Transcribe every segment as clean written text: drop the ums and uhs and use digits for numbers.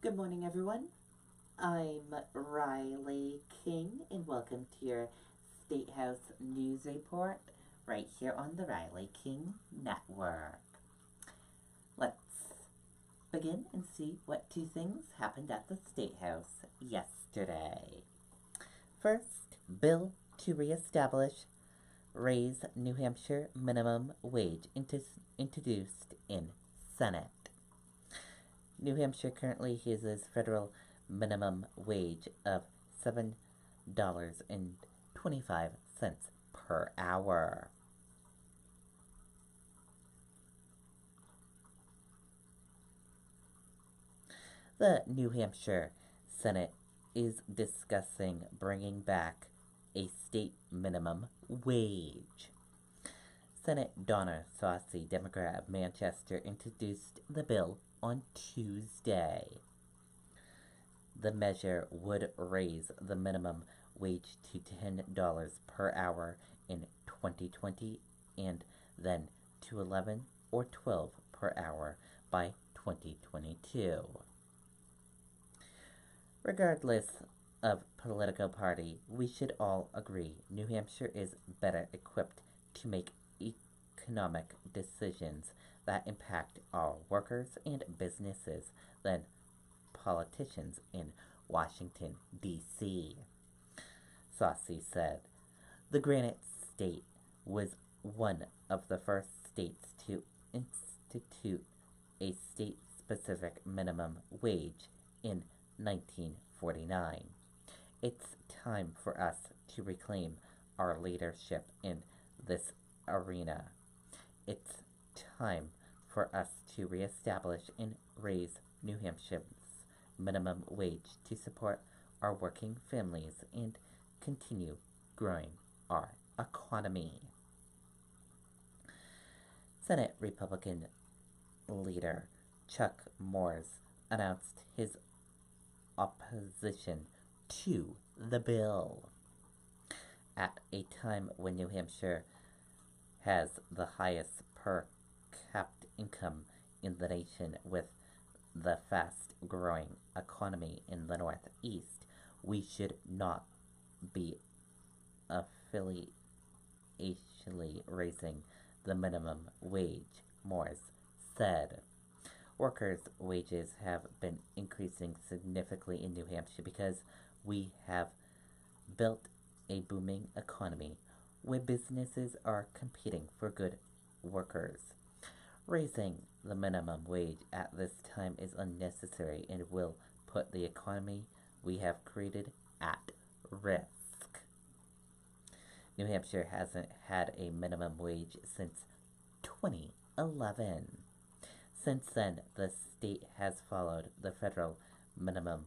Good morning, everyone. I'm Riley King, and welcome to your State House News Report right here on the Riley King Network. Let's begin and see what two things happened at the State House yesterday. First, bill to reestablish raise New Hampshire minimum wage introduced in Senate. New Hampshire currently uses federal minimum wage of $7.25 per hour. The New Hampshire Senate is discussing bringing back a state minimum wage. Senate Donna Saucy, Democrat of Manchester, introduced the bill on Tuesday. The measure would raise the minimum wage to $10 per hour in 2020 and then to 11 or 12 per hour by 2022. Regardless of political party, we should all agree New Hampshire is better equipped to make economic decisions that impact our workers and businesses than politicians in Washington, D.C., Saucy said. The Granite State was one of the first states to institute a state-specific minimum wage in 1949. It's time for us to reclaim our leadership in this arena. It's time for us to reestablish and raise New Hampshire's minimum wage to support our working families and continue growing our economy. Senate Republican leader Chuck Moores announced his opposition to the bill at a time when New Hampshire has the highest per capita income in the nation with the fast-growing economy in the Northeast. We should not be affiliationally raising the minimum wage, Moores said. Workers' wages have been increasing significantly in New Hampshire because we have built a booming economy where businesses are competing for good workers. Raising the minimum wage at this time is unnecessary and will put the economy we have created at risk. New Hampshire hasn't had a minimum wage since 2011. Since then, the state has followed the federal minimum,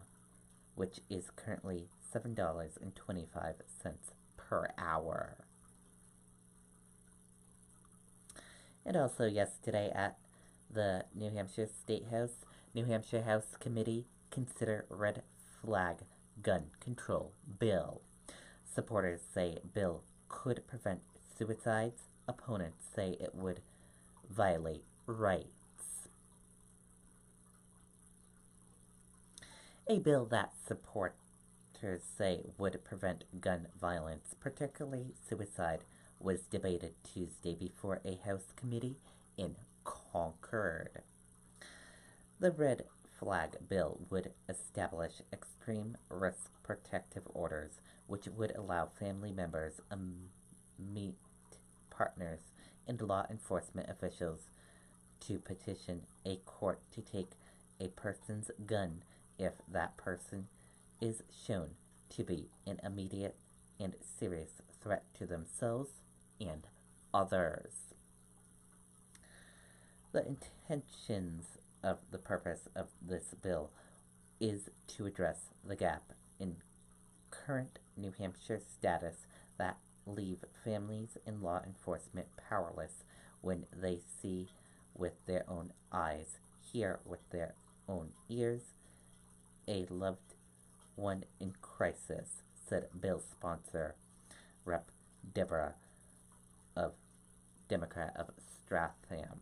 which is currently $7.25 per hour. And also yesterday at the New Hampshire State House, New Hampshire House Committee consider red flag gun control bill. Supporters say bill could prevent suicides. Opponents say it would violate rights. A bill that supporters say would prevent gun violence, particularly suicide, was debated Tuesday before a House committee in Concord. The red flag bill would establish extreme risk protective orders, which would allow family members, immediate partners, and law enforcement officials to petition a court to take a person's gun if that person is shown to be an immediate and serious threat to themselves and others. The intentions of the purpose of this bill is to address the gap in current New Hampshire status that leave families and law enforcement powerless when they see with their own eyes, hear with their own ears, a loved one in crisis, said bill sponsor Rep. Deborah of Democrat of Stratham.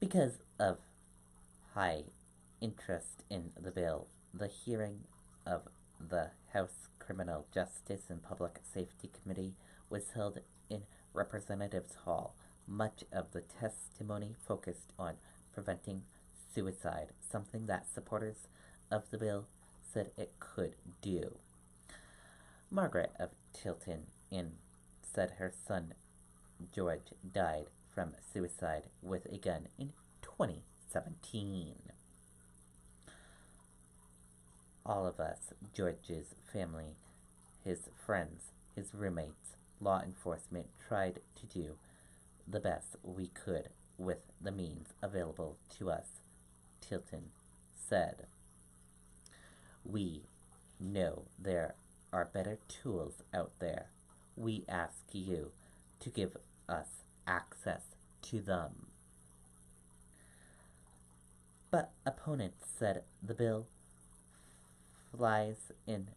Because of high interest in the bill, the hearing of the House Criminal Justice and Public Safety Committee was held in Representatives Hall. Much of the testimony focused on preventing suicide, something that supporters of the bill said it could do. Margaret of Tilton Inn said her son George died from suicide with a gun in 2017. All of us, George's family, his friends, his roommates, law enforcement, tried to do the best we could with the means available to us, Tilton said. We know there are better tools out there. We ask you to give us access to them. But opponents said the bill flies in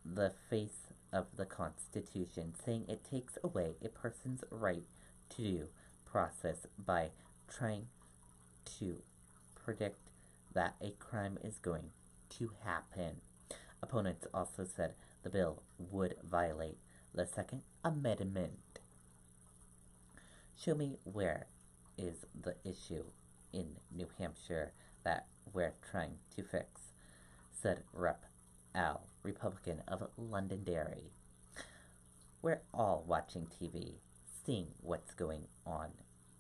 the face of the Constitution, saying it takes away a person's right to due process by trying to predict that a crime is going to happen. Opponents also said the bill would violate the Second Amendment. Show me where is the issue in New Hampshire that we're trying to fix, said Rep. Al, Republican of Londonderry. We're all watching TV, seeing what's going on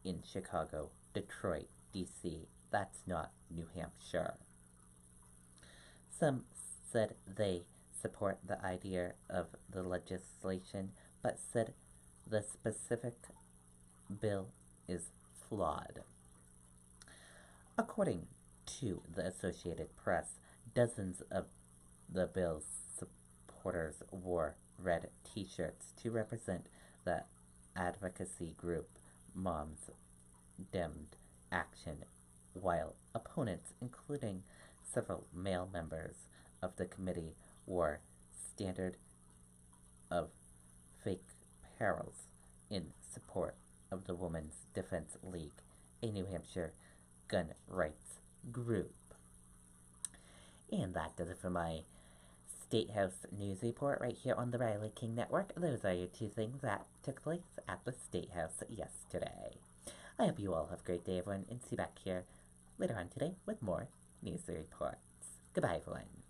in Chicago, Detroit, D.C. That's not New Hampshire. Some said they support the idea of the legislation, but said the specific bill is flawed. According to the Associated Press, dozens of the bill's supporters wore red t-shirts to represent the advocacy group Moms Demmed Action, while opponents, including several male members of the committee, wore standard of fake perils in support of the Women's Defense League, a New Hampshire gun rights group. And that does it for my State House News Report right here on the Riley King Network. Those are your two things that took place at the State House yesterday. I hope you all have a great day, everyone, and see you back here later on today with more news reports. Goodbye, everyone.